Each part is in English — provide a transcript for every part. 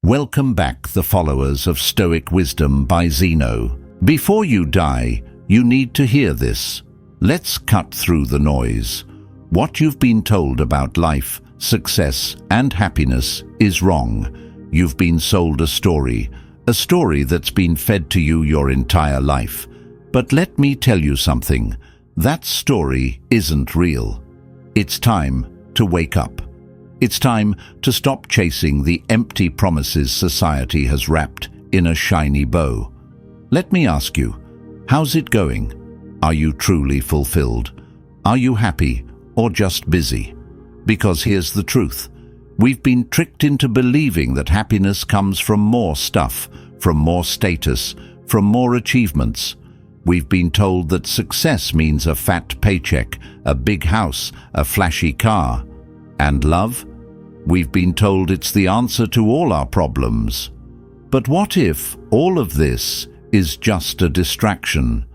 Welcome back, the followers of Stoic Wisdom by Zeno. Before you die, you need to hear this. Let's cut through the noise. What you've been told about life, success, and happiness is wrong. You've been sold a story that's been fed to you your entire life. But let me tell you something. That story isn't real. It's time to wake up. It's time to stop chasing the empty promises society has wrapped in a shiny bow. Let me ask you, how's it going? Are you truly fulfilled? Are you happy or just busy? Because here's the truth. We've been tricked into believing that happiness comes from more stuff, from more status, from more achievements. We've been told that success means a fat paycheck, a big house, a flashy car. And love? We've been told it's the answer to all our problems. But what if all of this is just a distraction?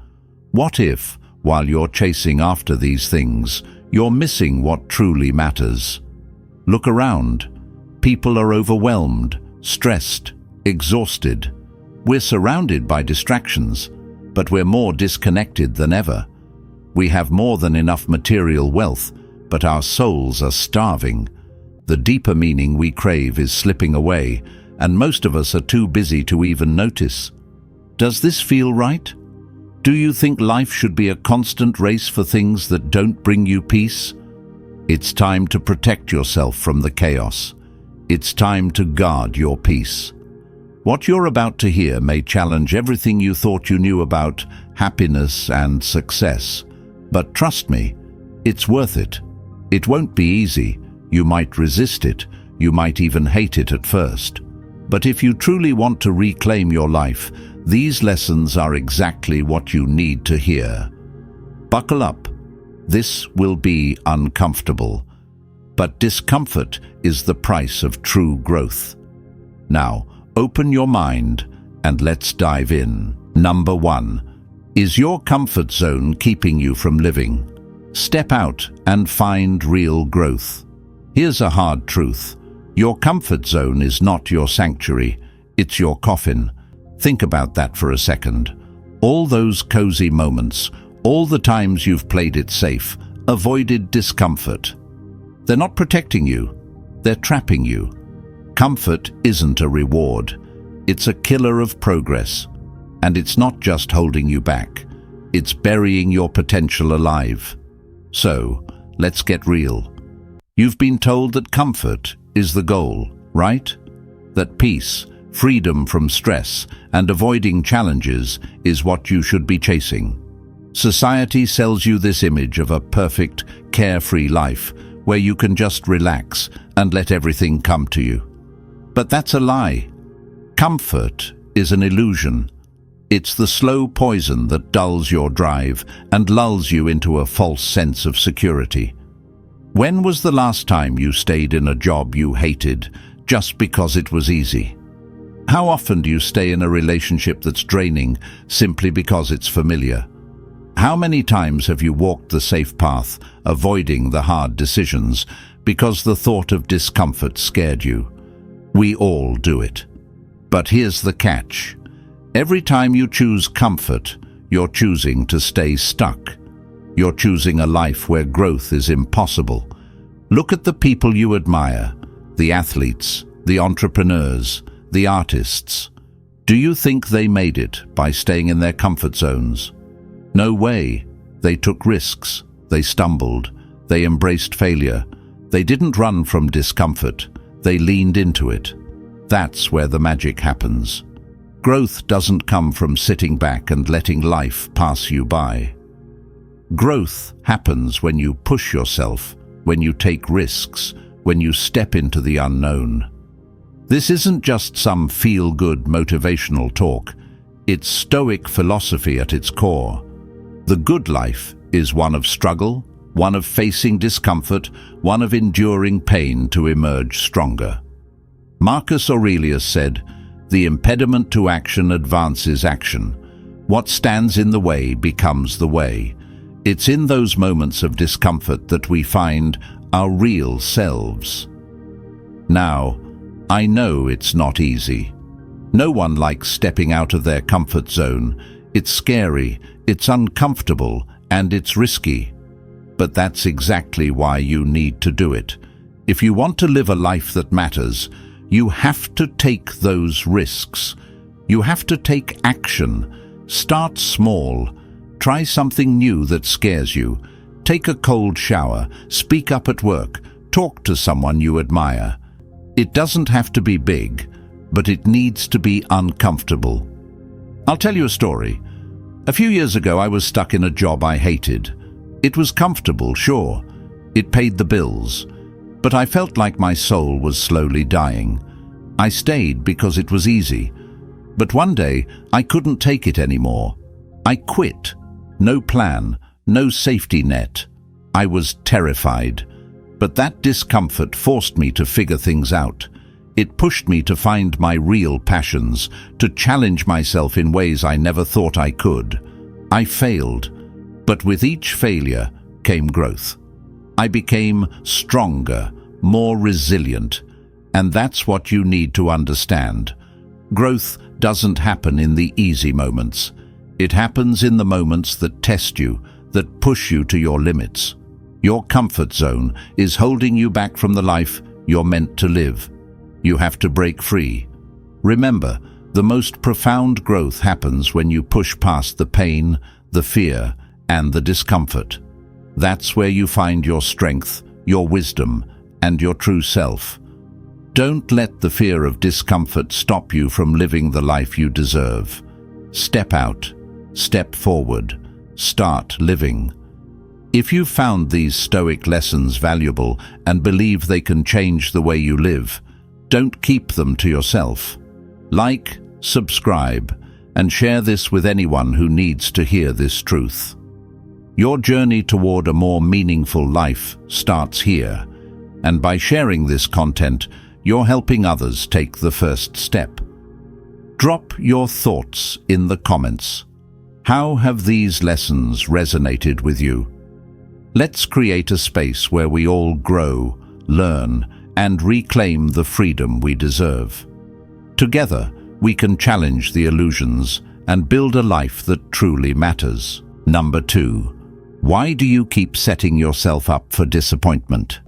What if, while you're chasing after these things, you're missing what truly matters? Look around. People are overwhelmed, stressed, exhausted. We're surrounded by distractions, but we're more disconnected than ever. We have more than enough material wealth, but our souls are starving. The deeper meaning we crave is slipping away, and most of us are too busy to even notice. Does this feel right? Do you think life should be a constant race for things that don't bring you peace? It's time to protect yourself from the chaos. It's time to guard your peace. What you're about to hear may challenge everything you thought you knew about happiness and success. But trust me, it's worth it. It won't be easy. You might resist it. You might even hate it at first. But if you truly want to reclaim your life, these lessons are exactly what you need to hear. Buckle up. This will be uncomfortable. But discomfort is the price of true growth. Now, open your mind and let's dive in. Number 1. Is your comfort zone keeping you from living? Step out and find real growth. Here's a hard truth. Your comfort zone is not your sanctuary, it's your coffin. Think about that for a second. All those cozy moments, all the times you've played it safe, avoided discomfort. They're not protecting you, they're trapping you. Comfort isn't a reward. It's a killer of progress. And it's not just holding you back. It's burying your potential alive. So, let's get real. You've been told that comfort is the goal, right? That peace, freedom from stress, and avoiding challenges is what you should be chasing. Society sells you this image of a perfect, carefree life where you can just relax and let everything come to you. But that's a lie. Comfort is an illusion. It's the slow poison that dulls your drive and lulls you into a false sense of security. When was the last time you stayed in a job you hated just because it was easy? How often do you stay in a relationship that's draining simply because it's familiar? How many times have you walked the safe path, avoiding the hard decisions, because the thought of discomfort scared you? We all do it. But here's the catch. Every time you choose comfort, you're choosing to stay stuck. You're choosing a life where growth is impossible. Look at the people you admire, the athletes, the entrepreneurs, the artists. Do you think they made it by staying in their comfort zones? No way. They took risks. They stumbled. They embraced failure. They didn't run from discomfort. They leaned into it. That's where the magic happens. Growth doesn't come from sitting back and letting life pass you by. Growth happens when you push yourself, when you take risks, when you step into the unknown. This isn't just some feel-good motivational talk. It's Stoic philosophy at its core. The good life is one of struggle, one of facing discomfort, one of enduring pain to emerge stronger. Marcus Aurelius said, "The impediment to action advances action. What stands in the way becomes the way." It's in those moments of discomfort that we find our real selves. Now, I know it's not easy. No one likes stepping out of their comfort zone. It's scary, it's uncomfortable, and it's risky. But that's exactly why you need to do it. If you want to live a life that matters, you have to take those risks. You have to take action. Start small. Try something new that scares you. Take a cold shower. Speak up at work. Talk to someone you admire. It doesn't have to be big, but it needs to be uncomfortable. I'll tell you a story. A few years ago, I was stuck in a job I hated. It was comfortable, sure. It paid the bills. But I felt like my soul was slowly dying. I stayed because it was easy. But one day, I couldn't take it anymore. I quit. No plan, no safety net. I was terrified. But that discomfort forced me to figure things out. It pushed me to find my real passions, to challenge myself in ways I never thought I could. I failed, but with each failure came growth. I became stronger, more resilient, and that's what you need to understand. Growth doesn't happen in the easy moments. It happens in the moments that test you, that push you to your limits. Your comfort zone is holding you back from the life you're meant to live. You have to break free. Remember, the most profound growth happens when you push past the pain, the fear, and the discomfort. That's where you find your strength, your wisdom, and your true self. Don't let the fear of discomfort stop you from living the life you deserve. Step out, step forward, start living. If you found these Stoic lessons valuable and believe they can change the way you live, don't keep them to yourself. Like, subscribe, and share this with anyone who needs to hear this truth. Your journey toward a more meaningful life starts here, and by sharing this content, you're helping others take the first step. Drop your thoughts in the comments. How have these lessons resonated with you? Let's create a space where we all grow, learn, and reclaim the freedom we deserve. Together, we can challenge the illusions and build a life that truly matters. Number 2. Why do you keep setting yourself up for disappointment?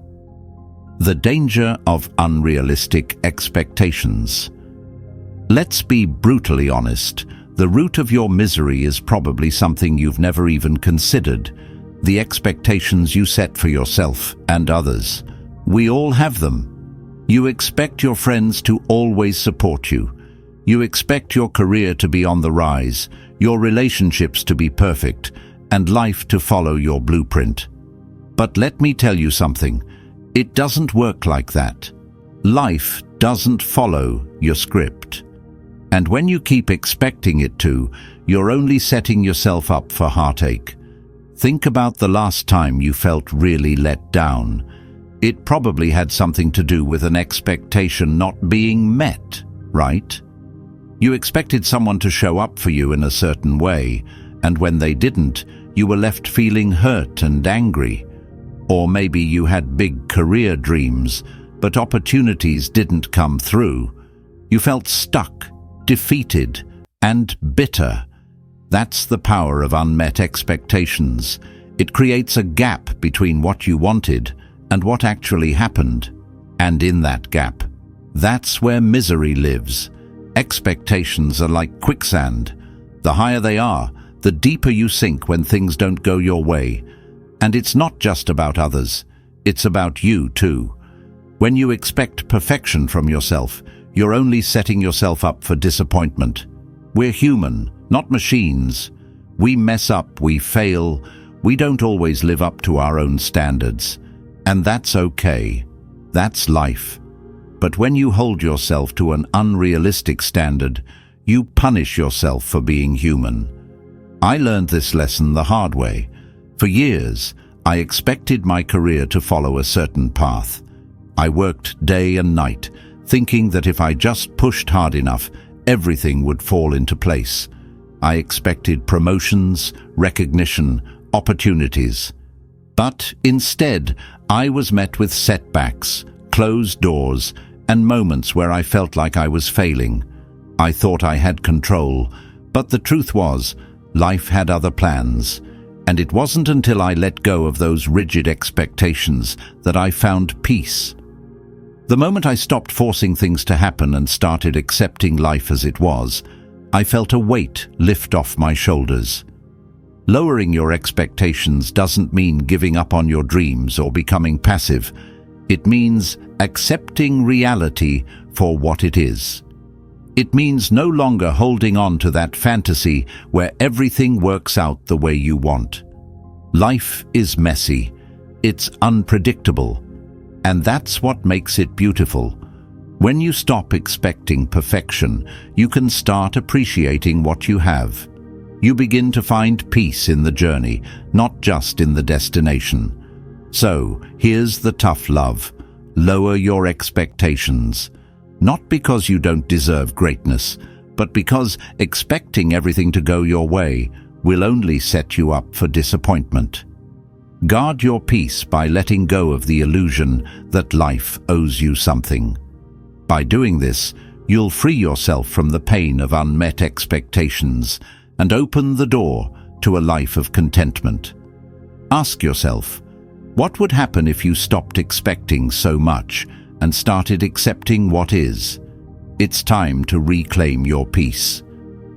The danger of unrealistic expectations. Let's be brutally honest. The root of your misery is probably something you've never even considered: the expectations you set for yourself and others. We all have them. You expect your friends to always support you. You expect your career to be on the rise, your relationships to be perfect, and life to follow your blueprint. But let me tell you something. It doesn't work like that. Life doesn't follow your script. And when you keep expecting it to, you're only setting yourself up for heartache. Think about the last time you felt really let down. It probably had something to do with an expectation not being met, right? You expected someone to show up for you in a certain way, and when they didn't, you were left feeling hurt and angry. Or maybe you had big career dreams, but opportunities didn't come through. You felt stuck, defeated, and bitter. That's the power of unmet expectations. It creates a gap between what you wanted and what actually happened. And in that gap, that's where misery lives. Expectations are like quicksand. The higher they are, the deeper you sink when things don't go your way. And it's not just about others, it's about you too. When you expect perfection from yourself, you're only setting yourself up for disappointment. We're human, not machines. We mess up, we fail, we don't always live up to our own standards. And that's okay. That's life. But when you hold yourself to an unrealistic standard, you punish yourself for being human. I learned this lesson the hard way. For years, I expected my career to follow a certain path. I worked day and night, thinking that if I just pushed hard enough, everything would fall into place. I expected promotions, recognition, opportunities. But instead, I was met with setbacks, closed doors, and moments where I felt like I was failing. I thought I had control, but the truth was, life had other plans, and it wasn't until I let go of those rigid expectations that I found peace. The moment I stopped forcing things to happen and started accepting life as it was, I felt a weight lift off my shoulders. Lowering your expectations doesn't mean giving up on your dreams or becoming passive. It means accepting reality for what it is. It means no longer holding on to that fantasy where everything works out the way you want. Life is messy. It's unpredictable. And that's what makes it beautiful. When you stop expecting perfection, you can start appreciating what you have. You begin to find peace in the journey, not just in the destination. So, here's the tough love. Lower your expectations. Not because you don't deserve greatness, but because expecting everything to go your way will only set you up for disappointment. Guard your peace by letting go of the illusion that life owes you something. By doing this, you'll free yourself from the pain of unmet expectations and open the door to a life of contentment. Ask yourself, what would happen if you stopped expecting so much and started accepting what is? It's time to reclaim your peace.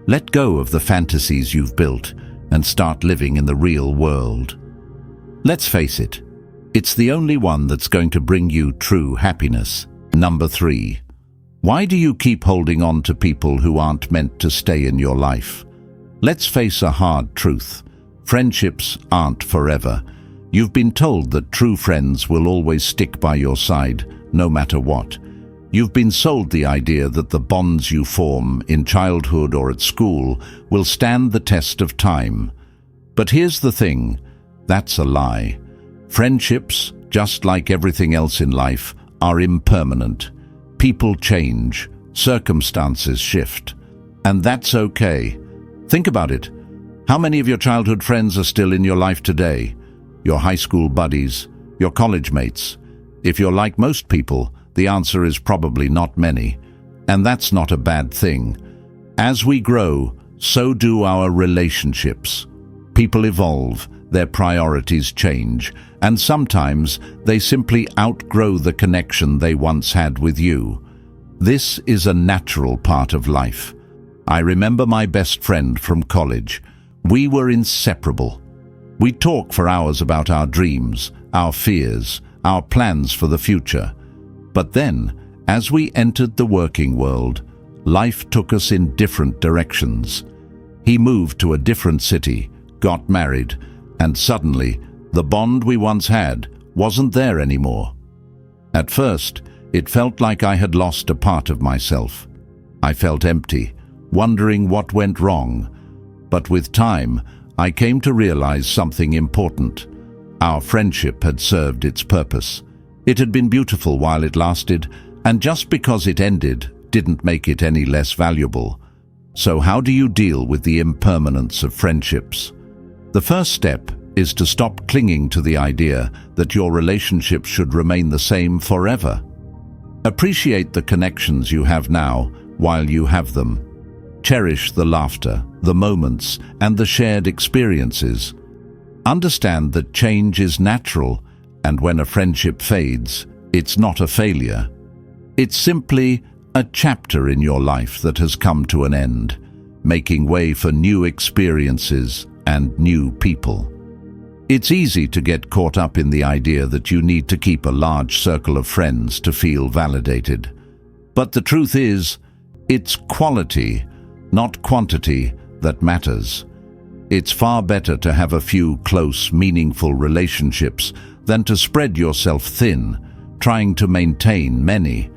Let go of the fantasies you've built and start living in the real world. Let's face it, it's the only one that's going to bring you true happiness. Number 3. Why do you keep holding on to people who aren't meant to stay in your life? Let's face a hard truth. Friendships aren't forever. You've been told that true friends will always stick by your side, no matter what. You've been sold the idea that the bonds you form in childhood or at school will stand the test of time. But here's the thing, that's a lie. Friendships, just like everything else in life, are impermanent. People change, circumstances shift, and that's okay. Think about it. How many of your childhood friends are still in your life today? Your high school buddies, your college mates? If you're like most people, the answer is probably not many. And that's not a bad thing. As we grow, so do our relationships. People evolve, their priorities change, and sometimes they simply outgrow the connection they once had with you. This is a natural part of life. I remember my best friend from college. We were inseparable. We'd talk for hours about our dreams, our fears, our plans for the future. But then, as we entered the working world, life took us in different directions. He moved to a different city, got married, and suddenly, the bond we once had wasn't there anymore. At first, it felt like I had lost a part of myself. I felt empty, wondering what went wrong. But with time, I came to realize something important. Our friendship had served its purpose. It had been beautiful while it lasted, and just because it ended didn't make it any less valuable. So how do you deal with the impermanence of friendships? The first step is to stop clinging to the idea that your relationship should remain the same forever. Appreciate the connections you have now while you have them. Cherish the laughter, the moments, and the shared experiences. Understand that change is natural, and when a friendship fades, it's not a failure. It's simply a chapter in your life that has come to an end, making way for new experiences and new people. It's easy to get caught up in the idea that you need to keep a large circle of friends to feel validated. But the truth is, it's quality, not quantity, that matters. It's far better to have a few close, meaningful relationships than to spread yourself thin, trying to maintain many.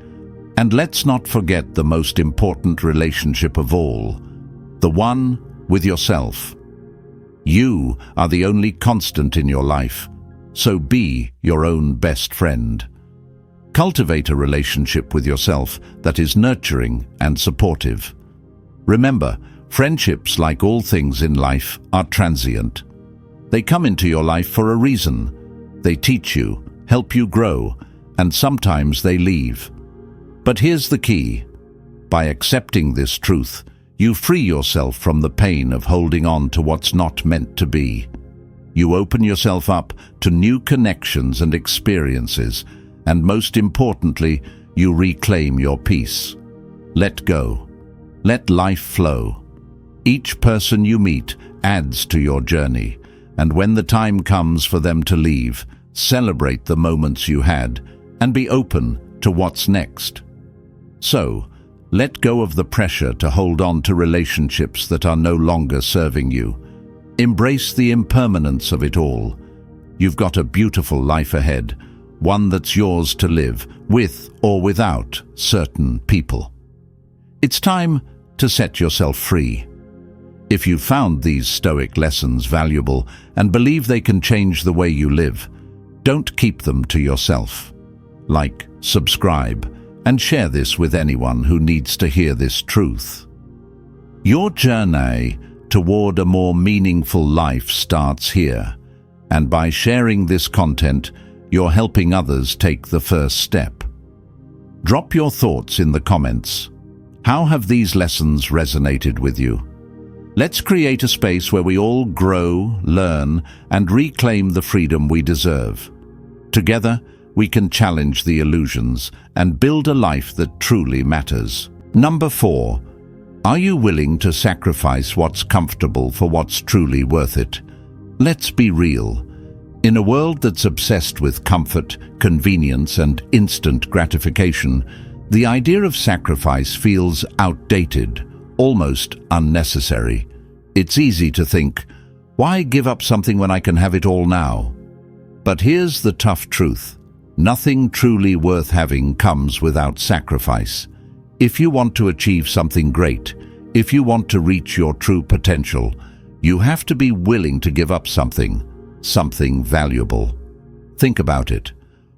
And let's not forget the most important relationship of all, the one with yourself. You are the only constant in your life, so be your own best friend. Cultivate a relationship with yourself that is nurturing and supportive. Remember, friendships, like all things in life, are transient. They come into your life for a reason. They teach you, help you grow, and sometimes they leave. But here's the key. By accepting this truth, you free yourself from the pain of holding on to what's not meant to be. You open yourself up to new connections and experiences, and most importantly, you reclaim your peace. Let go. Let life flow. Each person you meet adds to your journey, and when the time comes for them to leave, celebrate the moments you had and be open to what's next. So, let go of the pressure to hold on to relationships that are no longer serving you. Embrace the impermanence of it all. You've got a beautiful life ahead, one that's yours to live, with or without certain people. It's time to set yourself free. If you found these Stoic lessons valuable and believe they can change the way you live, don't keep them to yourself. Like, subscribe, and share this with anyone who needs to hear this truth. Your journey toward a more meaningful life starts here, and by sharing this content, you're helping others take the first step. Drop your thoughts in the comments. How have these lessons resonated with you? Let's create a space where we all grow, learn, and reclaim the freedom we deserve. Together, we can challenge the illusions and build a life that truly matters. Number 4. Are you willing to sacrifice what's comfortable for what's truly worth it? Let's be real. In a world that's obsessed with comfort, convenience, and instant gratification, the idea of sacrifice feels outdated, almost unnecessary. It's easy to think, why give up something when I can have it all now? But here's the tough truth. Nothing truly worth having comes without sacrifice. If you want to achieve something great, if you want to reach your true potential, you have to be willing to give up something valuable. Think about it.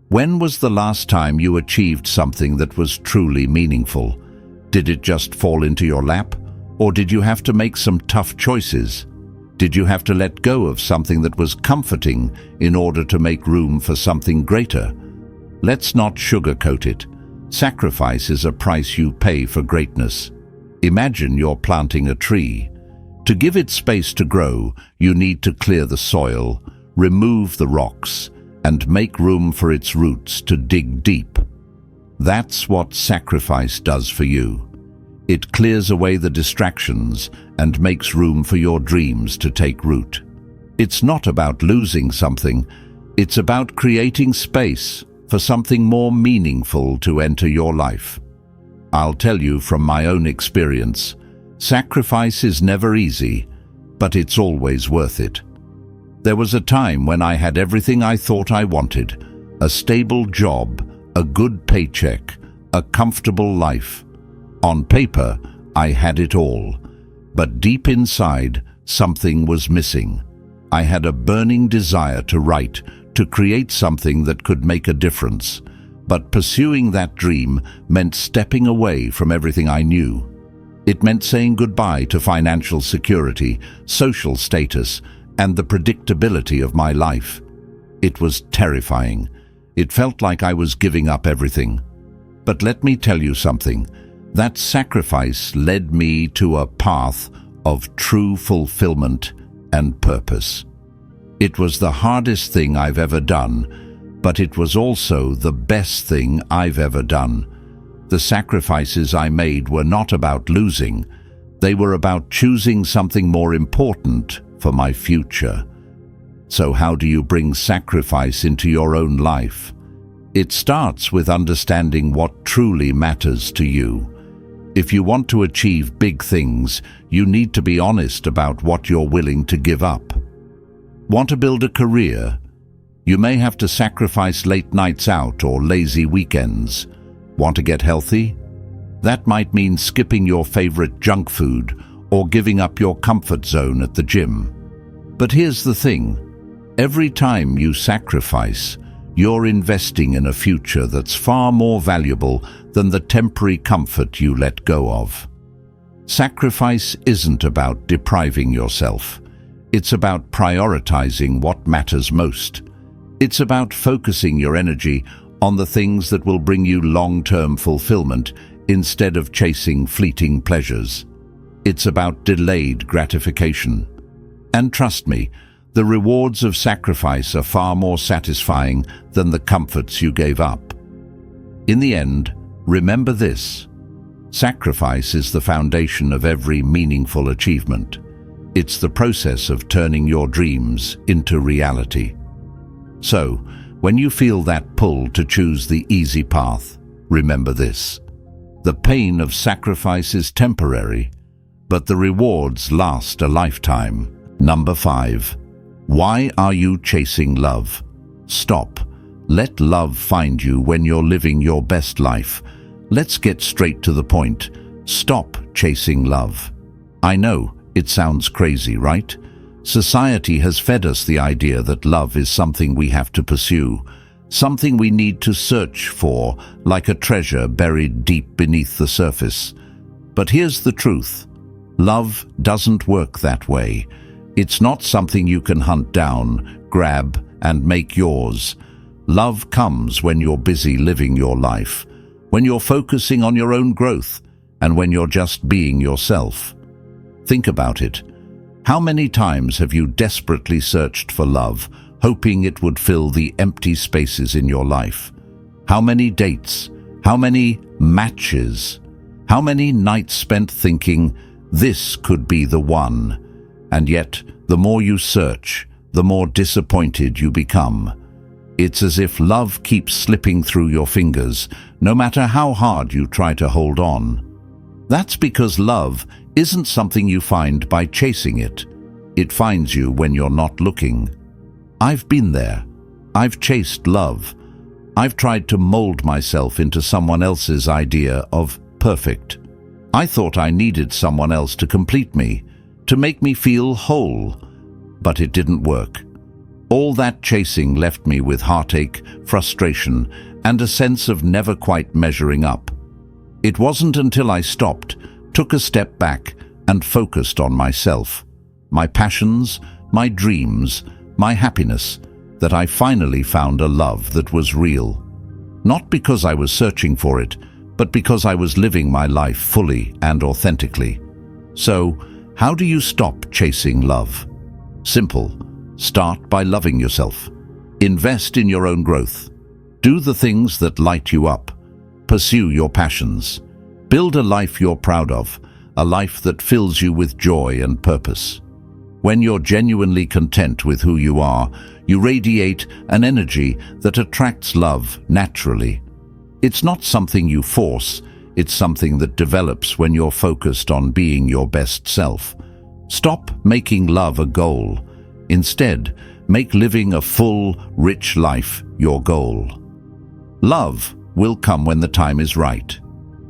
When was the last time you achieved something that was truly meaningful? Did it just fall into your lap? Or did you have to make some tough choices? Did you have to let go of something that was comforting in order to make room for something greater? Let's not sugarcoat it. Sacrifice is a price you pay for greatness. Imagine you're planting a tree. To give it space to grow, you need to clear the soil, remove the rocks, and make room for its roots to dig deep. That's what sacrifice does for you. It clears away the distractions and makes room for your dreams to take root. It's not about losing something, it's about creating space for something more meaningful to enter your life. I'll tell you from my own experience, sacrifice is never easy, but it's always worth it. There was a time when I had everything I thought I wanted: a stable job, a good paycheck, a comfortable life. On paper, I had it all, but deep inside, something was missing. I had a burning desire to write, to create something that could make a difference. But pursuing that dream meant stepping away from everything I knew. It meant saying goodbye to financial security, social status, and the predictability of my life. It was terrifying. It felt like I was giving up everything. But let me tell you something. That sacrifice led me to a path of true fulfillment and purpose. It was the hardest thing I've ever done, but it was also the best thing I've ever done. The sacrifices I made were not about losing. They were about choosing something more important for my future. So how do you bring sacrifice into your own life? It starts with understanding what truly matters to you. If you want to achieve big things, you need to be honest about what you're willing to give up. Want to build a career? You may have to sacrifice late nights out or lazy weekends. Want to get healthy? That might mean skipping your favorite junk food or giving up your comfort zone at the gym. But here's the thing. Every time you sacrifice, you're investing in a future that's far more valuable than the temporary comfort you let go of. Sacrifice isn't about depriving yourself. It's about prioritizing what matters most. It's about focusing your energy on the things that will bring you long-term fulfillment instead of chasing fleeting pleasures. It's about delayed gratification. And trust me, the rewards of sacrifice are far more satisfying than the comforts you gave up. In the end, remember this: sacrifice is the foundation of every meaningful achievement. It's the process of turning your dreams into reality. So, when you feel that pull to choose the easy path, remember this: the pain of sacrifice is temporary, but the rewards last a lifetime. Number 5. Why are you chasing love? Stop. Let love find you when you're living your best life. Let's get straight to the point. Stop chasing love. I know, it sounds crazy, right? Society has fed us the idea that love is something we have to pursue, something we need to search for, like a treasure buried deep beneath the surface. But here's the truth: love doesn't work that way. It's not something you can hunt down, grab, and make yours. Love comes when you're busy living your life, when you're focusing on your own growth, and when you're just being yourself. Think about it. How many times have you desperately searched for love, hoping it would fill the empty spaces in your life? How many dates? How many matches? How many nights spent thinking, this could be the one? And yet, the more you search, the more disappointed you become. It's as if love keeps slipping through your fingers, no matter how hard you try to hold on. That's because love isn't something you find by chasing it. It finds you when you're not looking. I've been there. I've chased love. I've tried to mold myself into someone else's idea of perfect. I thought I needed someone else to complete me, to make me feel whole. But it didn't work. All that chasing left me with heartache, frustration, and a sense of never quite measuring up. It wasn't until I stopped, took a step back, and focused on myself, my passions, my dreams, my happiness, that I finally found a love that was real. Not because I was searching for it, but because I was living my life fully and authentically. So, how do you stop chasing love? Simple. Start by loving yourself. Invest in your own growth. Do the things that light you up. Pursue your passions. Build a life you're proud of, a life that fills you with joy and purpose. When you're genuinely content with who you are, you radiate an energy that attracts love naturally. It's not something you force, it's something that develops when you're focused on being your best self. Stop making love a goal. Instead, make living a full, rich life your goal. Love will come when the time is right.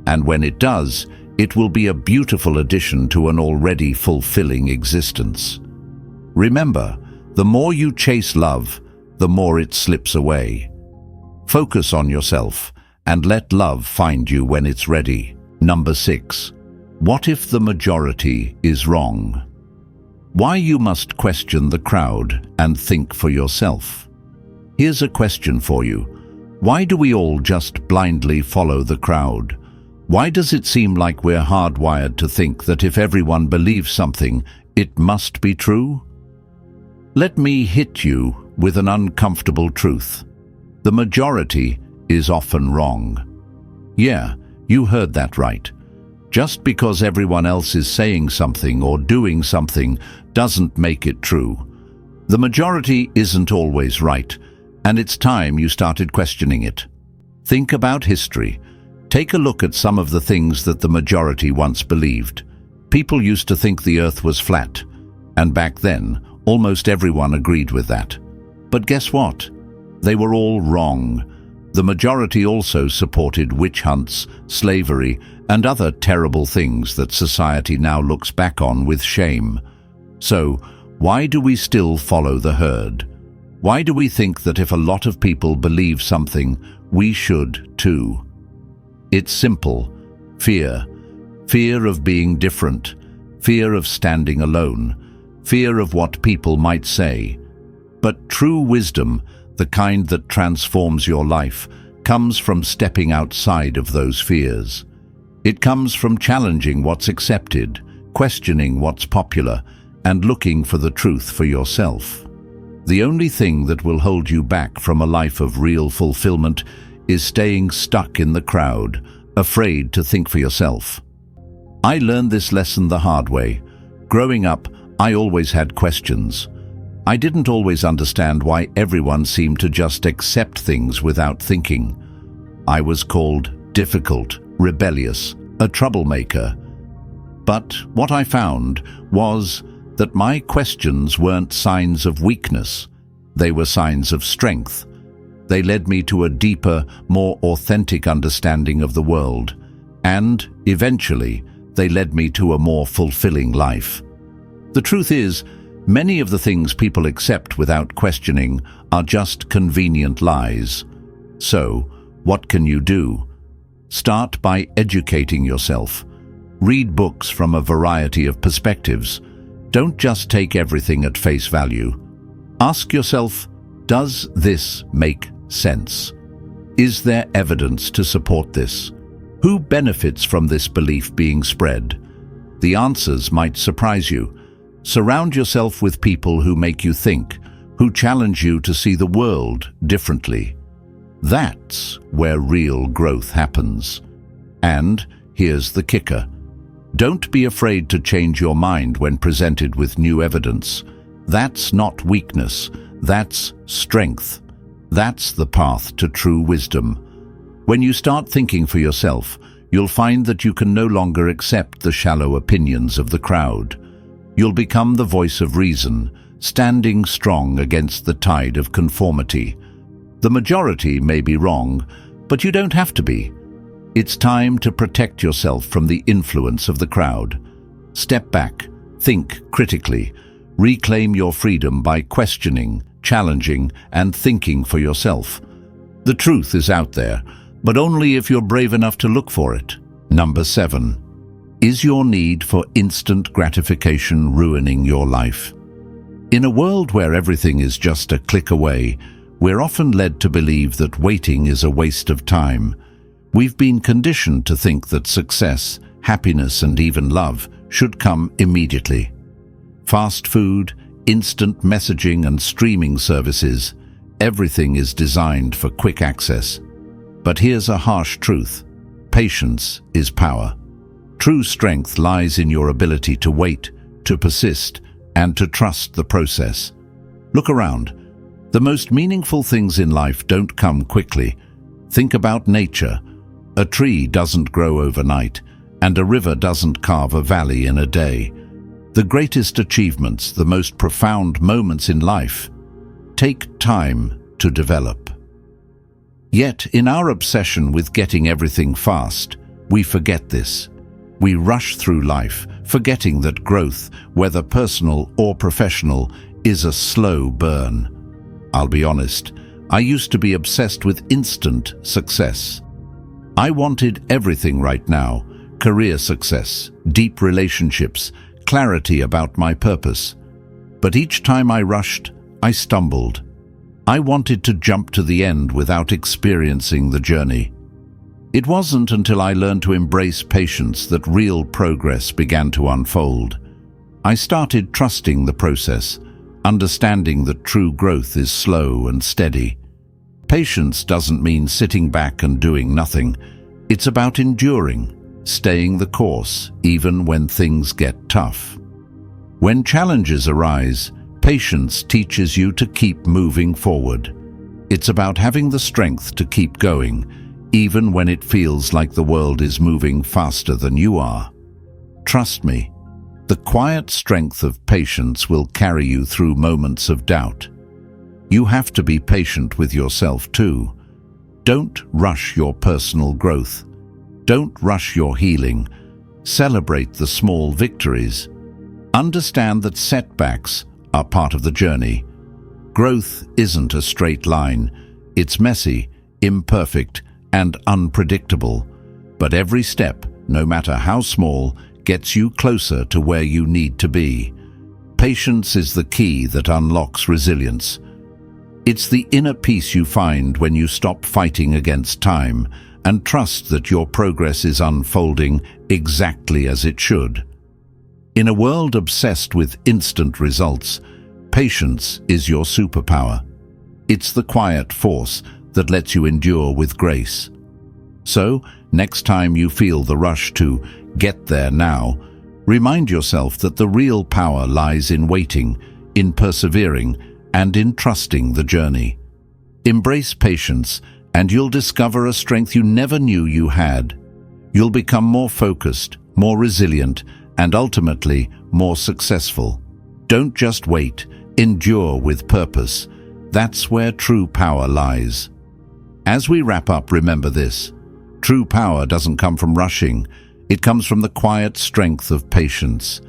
And when it does, it will be a beautiful addition to an already fulfilling existence. Remember, the more you chase love, the more it slips away. Focus on yourself and let love find you when it's ready. Number 6. What if the majority is wrong? Why you must question the crowd and think for yourself. Here's a question for you. Why do we all just blindly follow the crowd? Why does it seem like we're hardwired to think that if everyone believes something, it must be true? Let me hit you with an uncomfortable truth. The majority is often wrong. Yeah, you heard that right. Just because everyone else is saying something or doing something doesn't make it true. The majority isn't always right, and it's time you started questioning it. Think about history. Take a look at some of the things that the majority once believed. People used to think the earth was flat, and back then, almost everyone agreed with that. But guess what? They were all wrong. The majority also supported witch hunts, slavery, and other terrible things that society now looks back on with shame. So, why do we still follow the herd? Why do we think that if a lot of people believe something, we should too? It's simple. Fear. Fear of being different. Fear of standing alone. Fear of what people might say. But true wisdom, the kind that transforms your life, comes from stepping outside of those fears. It comes from challenging what's accepted, questioning what's popular, and looking for the truth for yourself. The only thing that will hold you back from a life of real fulfillment is staying stuck in the crowd, afraid to think for yourself. I learned this lesson the hard way. Growing up, I always had questions. I didn't always understand why everyone seemed to just accept things without thinking. I was called difficult, rebellious, a troublemaker. But what I found was that my questions weren't signs of weakness. They were signs of strength. They led me to a deeper, more authentic understanding of the world. And, eventually, they led me to a more fulfilling life. The truth is, many of the things people accept without questioning are just convenient lies. So, what can you do? Start by educating yourself. Read books from a variety of perspectives. Don't just take everything at face value. Ask yourself, does this make sense? Is there evidence to support this? Who benefits from this belief being spread? The answers might surprise you. Surround yourself with people who make you think, who challenge you to see the world differently. That's where real growth happens. And here's the kicker. Don't be afraid to change your mind when presented with new evidence. That's not weakness, that's strength. That's the path to true wisdom. When you start thinking for yourself, you'll find that you can no longer accept the shallow opinions of the crowd. You'll become the voice of reason, standing strong against the tide of conformity. The majority may be wrong, but you don't have to be. It's time to protect yourself from the influence of the crowd. Step back, think critically, reclaim your freedom by questioning, challenging, and thinking for yourself. The truth is out there, but only if you're brave enough to look for it. Number 7. Is your need for instant gratification ruining your life? In a world where everything is just a click away, we're often led to believe that waiting is a waste of time. We've been conditioned to think that success, happiness, and even love should come immediately. Fast food, instant messaging, and streaming services, everything is designed for quick access. But here's a harsh truth. Patience is power. True strength lies in your ability to wait, to persist, and to trust the process. Look around. The most meaningful things in life don't come quickly. Think about nature. A tree doesn't grow overnight, and a river doesn't carve a valley in a day. The greatest achievements, the most profound moments in life, take time to develop. Yet, in our obsession with getting everything fast, we forget this. We rush through life, forgetting that growth, whether personal or professional, is a slow burn. I'll be honest, I used to be obsessed with instant success. I wanted everything right now: career success, deep relationships, clarity about my purpose. But each time I rushed, I stumbled. I wanted to jump to the end without experiencing the journey. It wasn't until I learned to embrace patience that real progress began to unfold. I started trusting the process, understanding that true growth is slow and steady. Patience doesn't mean sitting back and doing nothing. It's about enduring, staying the course, even when things get tough. When challenges arise, patience teaches you to keep moving forward. It's about having the strength to keep going, even when it feels like the world is moving faster than you are. Trust me, the quiet strength of patience will carry you through moments of doubt. You have to be patient with yourself too. Don't rush your personal growth. Don't rush your healing. Celebrate the small victories. Understand that setbacks are part of the journey. Growth isn't a straight line. It's messy, imperfect, and unpredictable. But every step, no matter how small, gets you closer to where you need to be. Patience is the key that unlocks resilience. It's the inner peace you find when you stop fighting against time and trust that your progress is unfolding exactly as it should. In a world obsessed with instant results, patience is your superpower. It's the quiet force that lets you endure with grace. So, next time you feel the rush to get there now, remind yourself that the real power lies in waiting, in persevering, and in trusting the journey. Embrace patience, and you'll discover a strength you never knew you had. You'll become more focused, more resilient, and ultimately more successful. Don't just wait, endure with purpose. That's where true power lies. As we wrap up, remember this. True power doesn't come from rushing. It comes from the quiet strength of patience.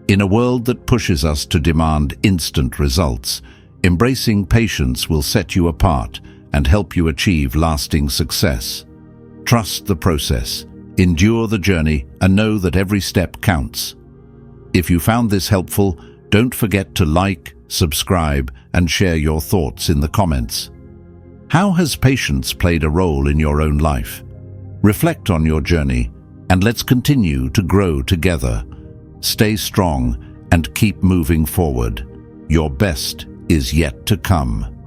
In a world that pushes us to demand instant results, embracing patience will set you apart and help you achieve lasting success. Trust the process, endure the journey, and know that every step counts. If you found this helpful, don't forget to like, subscribe, and share your thoughts in the comments. How has patience played a role in your own life? Reflect on your journey, and let's continue to grow together. Stay strong and keep moving forward. Your best is yet to come.